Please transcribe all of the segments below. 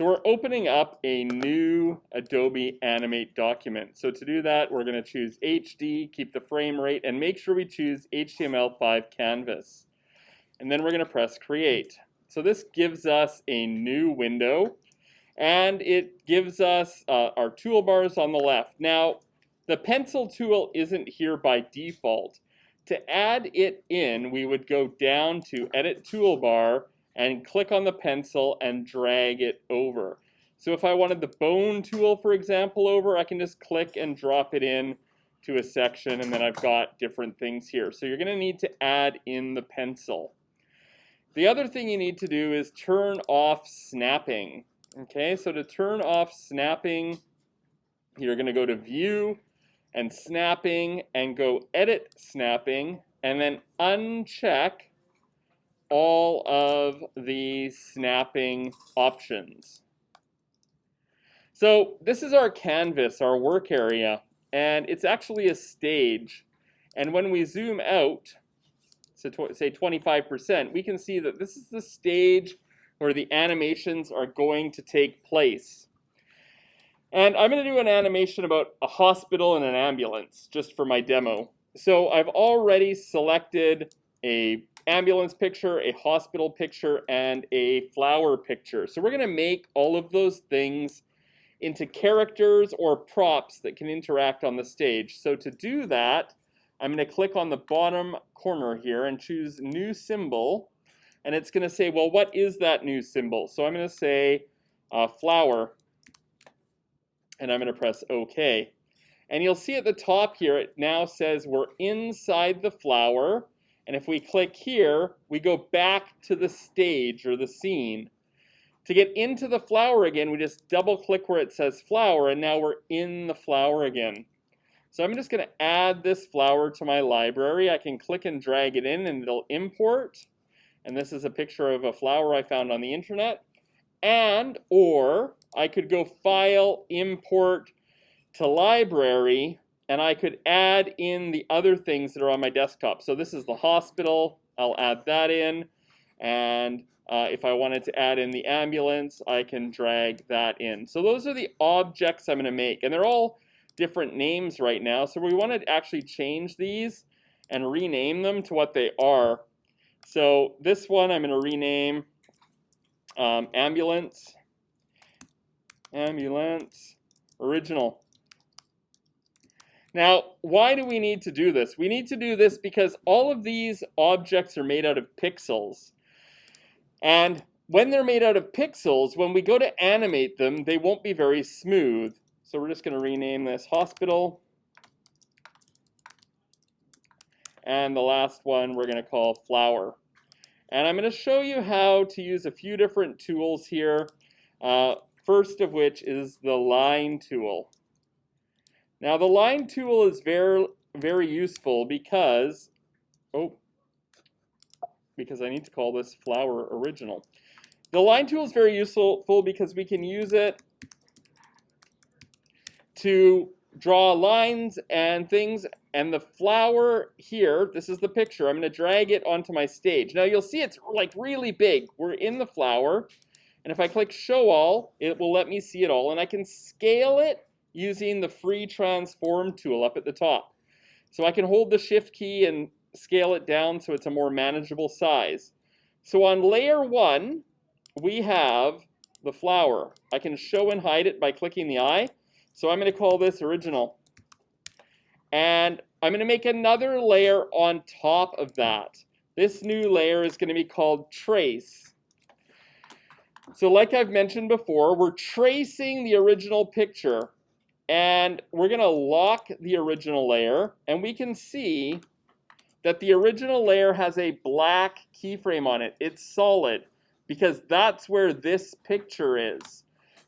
So we're opening up a new Adobe Animate document. So to do that, we're going to choose HD, keep the frame rate, and make sure we choose HTML5 Canvas. And then we're going to press Create. So this gives us a new window, and it gives us our toolbars on the left. Now, the pencil tool isn't here by default. To add it in, we would go down to Edit Toolbar and click on the pencil and drag it over. So if I wanted the bone tool, for example, over, I can just click and drop it in to a section, and then I've got different things here. So you're going to need to add in the pencil. The other thing you need to do is turn off snapping. Okay, so to turn off snapping, you're going to go to View and Snapping and go Edit Snapping, and then uncheck all of the snapping options. So this is our canvas, our work area, and it's actually a stage. And when we zoom out, so say 25%, we can see that this is the stage where the animations are going to take place. And I'm going to do an animation about a hospital and an ambulance, just for my demo. So I've already selected a ambulance picture, a hospital picture, and a flower picture. So we're going to make all of those things into characters or props that can interact on the stage. So to do that, I'm going to click on the bottom corner here and choose New Symbol. And it's going to say, well, what is that new symbol? So I'm going to say flower. And I'm going to press OK. And you'll see at the top here, it now says we're inside the flower. And if we click here, we go back to the stage or the scene. To get into the flower again, we just double click where it says flower, and now we're in the flower again. So I'm just going to add this flower to my library. I can click and drag it in, and it'll import. And this is a picture of a flower I found on the internet. Or I could go File, Import to Library, and I could add in the other things that are on my desktop. So this is the hospital. I'll add that in. And if I wanted to add in the ambulance, I can drag that in. So those are the objects I'm going to make. And they're all different names right now. So we want to actually change these and rename them to what they are. So this one I'm going to rename Ambulance Original. Now, why do we need to do this? We need to do this because all of these objects are made out of pixels. And when they're made out of pixels, when we go to animate them, they won't be very smooth. So we're just going to rename this Hospital. And the last one we're going to call Flower. And I'm going to show you how to use a few different tools here. First of which is the line tool. Now the line tool is very, very useful because I need to call this Flower Original. The line tool is very useful because we can use it to draw lines and things. And the flower here, this is the picture. I'm going to drag it onto my stage. Now you'll see it's like really big. We're in the flower. And if I click Show All, it will let me see it all. And I can scale it using the free transform tool up at the top. So I can hold the Shift key and scale it down so it's a more manageable size. So on layer 1, we have the flower. I can show and hide it by clicking the eye. So I'm going to call this Original. And I'm going to make another layer on top of that. This new layer is going to be called Trace. So like I've mentioned before, we're tracing the original picture. And we're going to lock the original layer. And we can see that the original layer has a black keyframe on it. It's solid because that's where this picture is.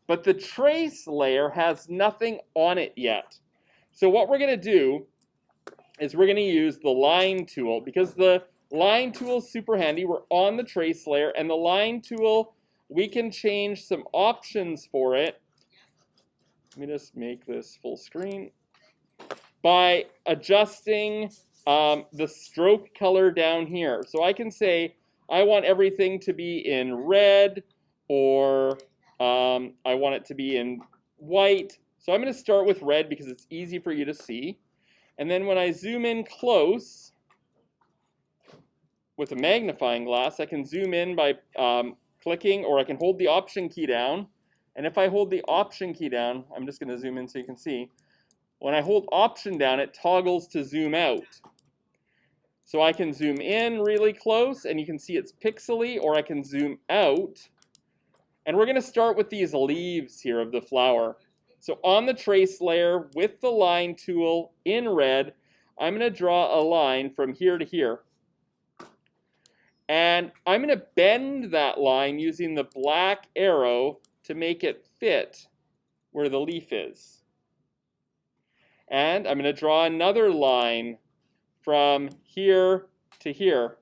But the trace layer has nothing on it yet. So what we're going to do is we're going to use the line tool because the line tool is super handy. We're on the trace layer, and the line tool, we can change some options for it. Let me just make this full screen. By adjusting the stroke color down here. So I can say I want everything to be in red or I want it to be in white. So I'm going to start with red because it's easy for you to see. And then when I zoom in close with a magnifying glass, I can zoom in by clicking, or I can hold the Option key down. And if I hold the Option key down, I'm just going to zoom in so you can see. When I hold Option down, it toggles to zoom out. So I can zoom in really close, and you can see it's pixely, or I can zoom out. And we're going to start with these leaves here of the flower. So on the trace layer with the line tool in red, I'm going to draw a line from here to here. And I'm going to bend that line using the black arrow to make it fit where the leaf is. And I'm going to draw another line from here to here.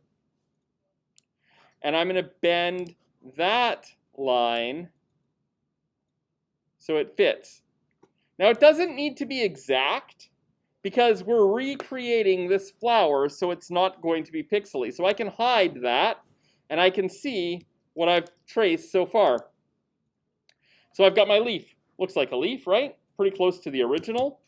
And I'm going to bend that line so it fits. Now it doesn't need to be exact because we're recreating this flower so it's not going to be pixely. So I can hide that and I can see what I've traced so far. So I've got my leaf. Looks like a leaf, right? Pretty close to the original.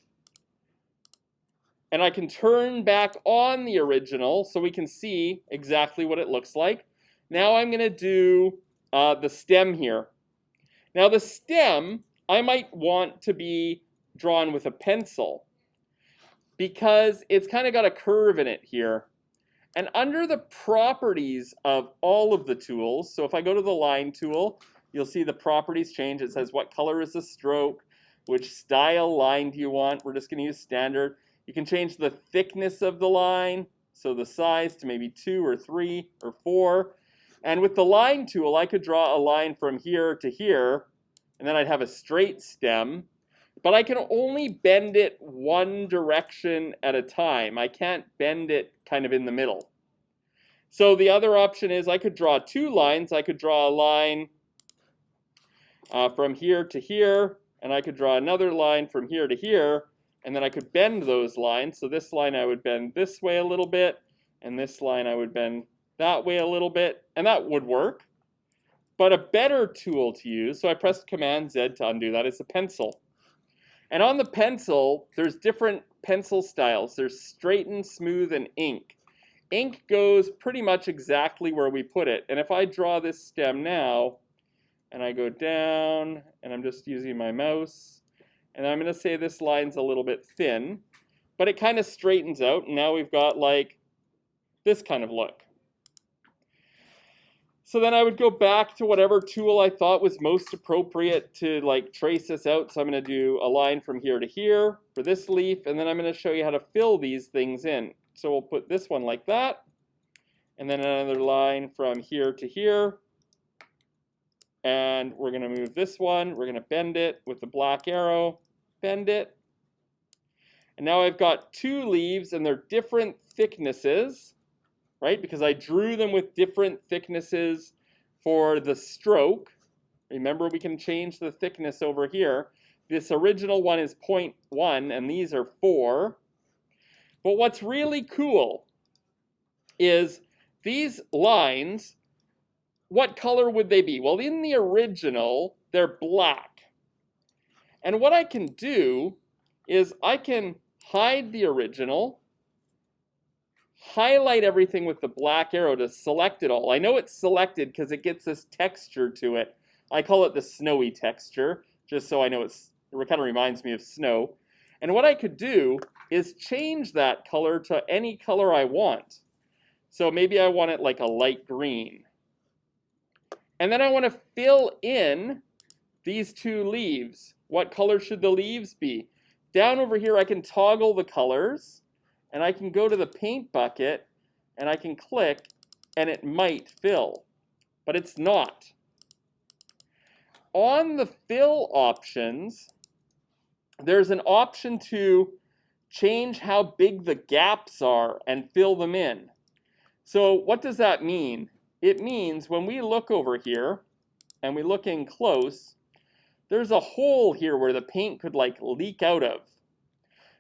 And I can turn back on the original so we can see exactly what it looks like. Now I'm going to do the stem here. Now the stem, I might want to be drawn with a pencil because it's kind of got a curve in it here. And under the properties of all of the tools, so if I go to the line tool, you'll see the properties change. It says what color is the stroke, which style line do you want. We're just going to use standard. You can change the thickness of the line, so the size to maybe 2 or 3 or 4. And with the line tool, I could draw a line from here to here, and then I'd have a straight stem. But I can only bend it one direction at a time. I can't bend it kind of in the middle. So the other option is I could draw 2 lines. I could draw a line from here to here, and I could draw another line from here to here, and then I could bend those lines. So this line I would bend this way a little bit, and this line I would bend that way a little bit, and that would work. But a better tool to use, so I pressed Command Z to undo that, is the pencil. And on the pencil, there's different pencil styles. There's straighten, smooth, and ink. Ink goes pretty much exactly where we put it. And if I draw this stem now, and I go down, and I'm just using my mouse, and I'm going to say this line's a little bit thin, but it kind of straightens out, and now we've got like this kind of look. So then I would go back to whatever tool I thought was most appropriate to like trace this out. So I'm going to do a line from here to here for this leaf, and then I'm going to show you how to fill these things in. So we'll put this one like that, and then another line from here to here. And we're going to move this one. We're going to bend it with the black arrow, bend it. And now I've got 2 leaves, and they're different thicknesses, right? Because I drew them with different thicknesses for the stroke. Remember, we can change the thickness over here. This original one is 0.1, and these are 4. But what's really cool is these lines, what color would they be? Well, in the original, they're black. And what I can do is I can hide the original, highlight everything with the black arrow to select it all. I know it's selected because it gets this texture to it. I call it the snowy texture, just so I know it kind of reminds me of snow. And what I could do is change that color to any color I want. So maybe I want it like a light green. And then I want to fill in these 2 leaves. What color should the leaves be? Down over here I can toggle the colors, and I can go to the paint bucket, and I can click, and it might fill, but it's not. On the fill options, there's an option to change how big the gaps are and fill them in. So what does that mean? It means when we look over here and we look in close, there's a hole here where the paint could like leak out of.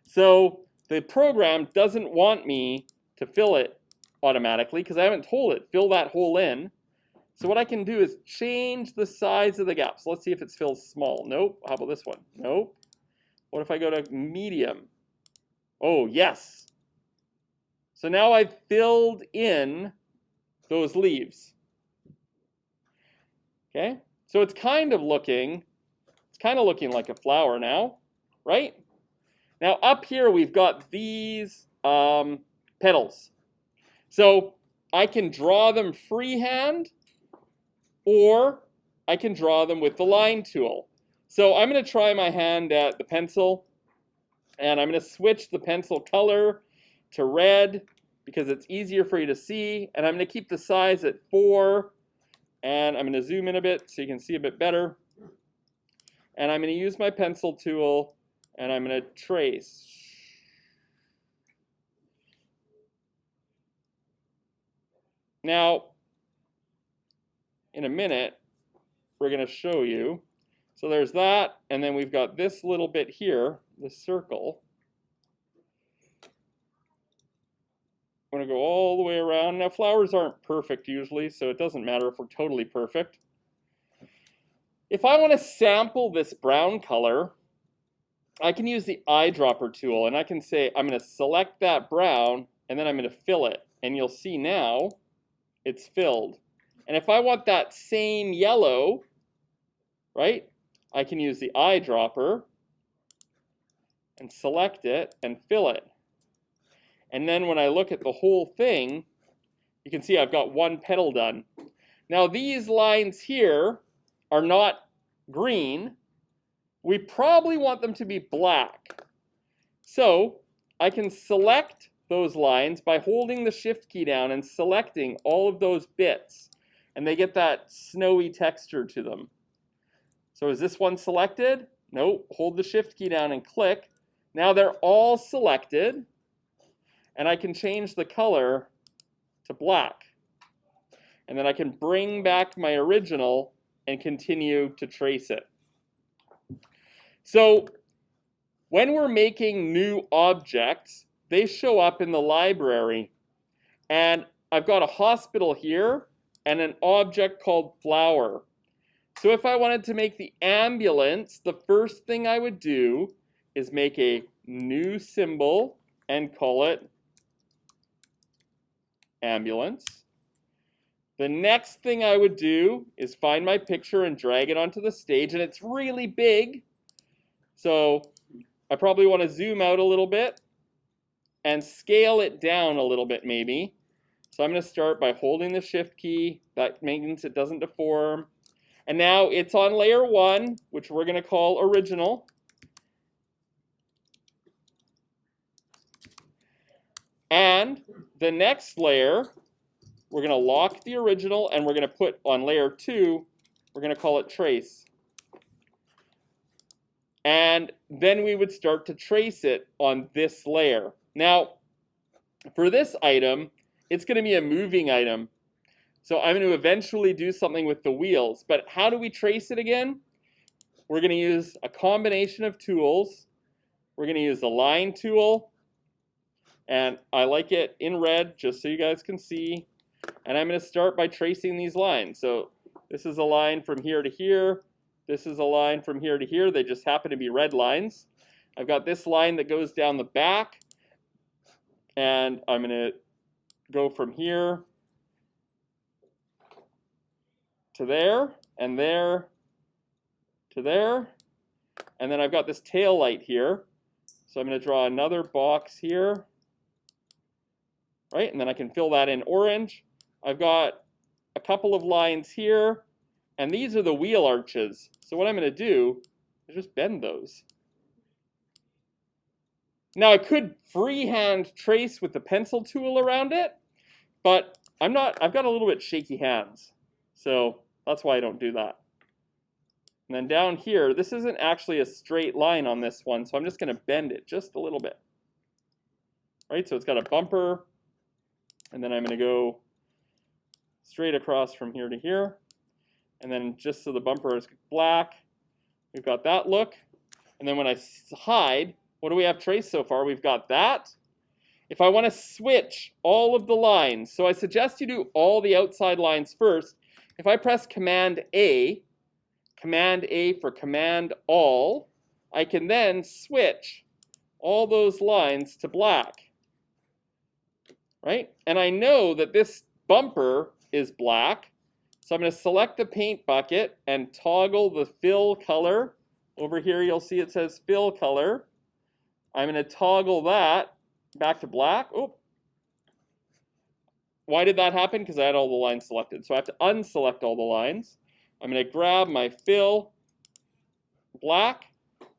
So the program doesn't want me to fill it automatically because I haven't told it, fill that hole in. So what I can do is change the size of the gap. So let's see if it feels small. Nope. How about this one? Nope. What if I go to medium? Oh, yes. So now I've filled in those leaves. Okay? So it's kind of looking like a flower now, right? Now up here we've got these petals. So I can draw them freehand, or I can draw them with the line tool. So I'm going to try my hand at the pencil, and I'm going to switch the pencil color to red because it's easier for you to see, and I'm going to keep the size at 4, and I'm going to zoom in a bit so you can see a bit better. And I'm going to use my pencil tool, and I'm going to trace. Now, in a minute, we're going to show you. So there's that, and then we've got this little bit here, this circle. I'm going to go all the way around. Now, flowers aren't perfect usually, so it doesn't matter if we're totally perfect. If I want to sample this brown color, I can use the eyedropper tool, and I can say I'm going to select that brown, and then I'm going to fill it. And you'll see now it's filled. And if I want that same yellow, right, I can use the eyedropper and select it and fill it. And then when I look at the whole thing, you can see I've got one petal done. Now these lines here are not green. We probably want them to be black. So I can select those lines by holding the shift key down and selecting all of those bits. And they get that snowy texture to them. So is this one selected? Nope. Hold the shift key down and click. Now they're all selected. And I can change the color to black. And then I can bring back my original and continue to trace it. So when we're making new objects, they show up in the library. And I've got a hospital here and an object called flower. So if I wanted to make the ambulance, the first thing I would do is make a new symbol and call it ambulance. The next thing I would do is find my picture and drag it onto the stage, and it's really big. So I probably want to zoom out a little bit and scale it down a little bit maybe. So I'm going to start by holding the shift key. That means it doesn't deform. And now it's on layer 1, which we're going to call original. And the next layer, we're going to lock the original, and we're going to put on layer 2, we're going to call it trace. And then we would start to trace it on this layer. Now, for this item, it's going to be a moving item. So I'm going to eventually do something with the wheels. But how do we trace it again? We're going to use a combination of tools. We're going to use the line tool. And I like it in red, just so you guys can see. And I'm going to start by tracing these lines. So this is a line from here to here. This is a line from here to here. They just happen to be red lines. I've got this line that goes down the back. And I'm going to go from here to there, and there, to there. And then I've got this tail light here. So I'm going to draw another box here. Right? And then I can fill that in orange. I've got a couple of lines here. And these are the wheel arches. So what I'm going to do is just bend those. Now I could freehand trace with the pencil tool around it, but I've got a little bit shaky hands. So that's why I don't do that. And then down here, this isn't actually a straight line on this one, so I'm just going to bend it just a little bit. Right? So it's got a bumper, and then I'm going to go straight across from here to here. And then just so the bumper is black, we've got that look. And then when I hide, what do we have traced so far? We've got that. If I want to switch all of the lines, so I suggest you do all the outside lines first, If I press Command A for Command All, I can then switch all those lines to black, right? And I know that this bumper is black, so I'm going to select the paint bucket and toggle the fill color. Over here you'll see it says fill color. I'm going to toggle that back to black. Oh, why did that happen? Because I had all the lines selected. So I have to unselect all the lines. I'm going to grab my fill black,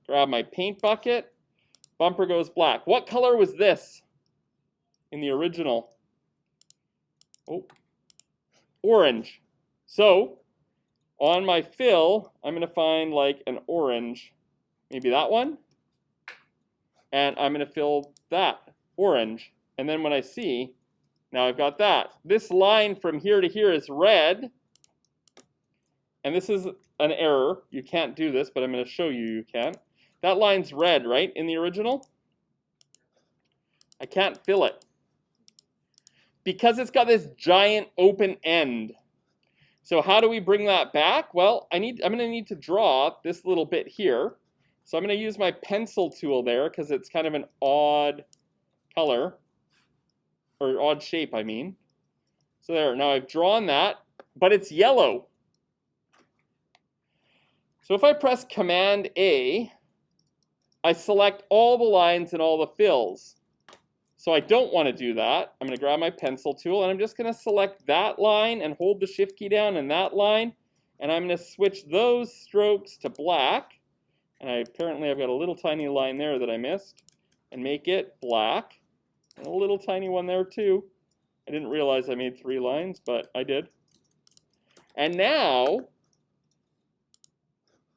grab my paint bucket, bumper goes black. What color was this in the original? Oh, orange. So on my fill, I'm going to find like an orange, maybe that one, and I'm going to fill that orange. And then when I see, now I've got that. This line from here to here is red, and this is an error. You can't do this, but I'm going to show you can. That line's red, right, in the original? I can't fill it because it's got this giant open end. So how do we bring that back? Well, I'm going to need to draw this little bit here. So I'm going to use my pencil tool there because it's kind of an odd color, or odd shape, I mean. So there, now I've drawn that, but it's yellow. So if I press Command A, I select all the lines and all the fills. So I don't want to do that. I'm going to grab my pencil tool and I'm just going to select that line and hold the Shift key down and that line. And I'm going to switch those strokes to black. And apparently I've got a little tiny line there that I missed. And make it black. And a little tiny one there too. I didn't realize I made 3 lines, but I did. And now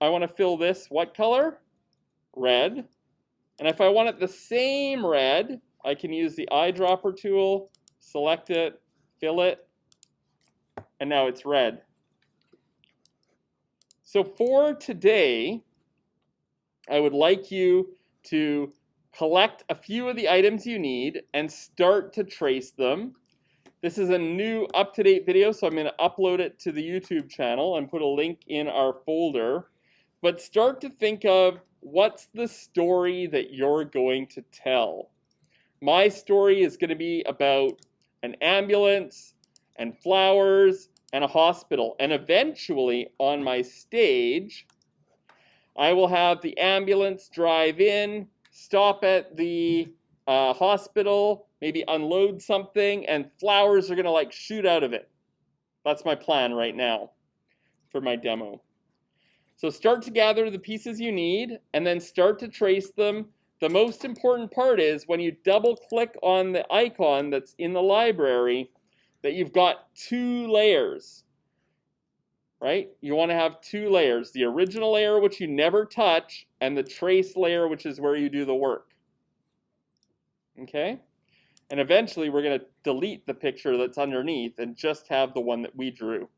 I want to fill this what color? Red. And if I want it the same red, I can use the eyedropper tool, select it, fill it, and now it's red. So for today, I would like you to collect a few of the items you need and start to trace them. This is a new up-to-date video, so I'm going to upload it to the YouTube channel and put a link in our folder. But start to think of what's the story that you're going to tell. My story is going to be about an ambulance and flowers and a hospital. And eventually, on my stage, I will have the ambulance drive in, stop at the hospital, maybe unload something, and flowers are going to like shoot out of it. That's my plan right now for my demo. So start to gather the pieces you need and then start to trace them. The most important part is when you double click on the icon that's in the library that you've got 2 layers, right? You want to have 2 layers, the original layer which you never touch and the trace layer which is where you do the work. Okay? And eventually we're going to delete the picture that's underneath and just have the one that we drew.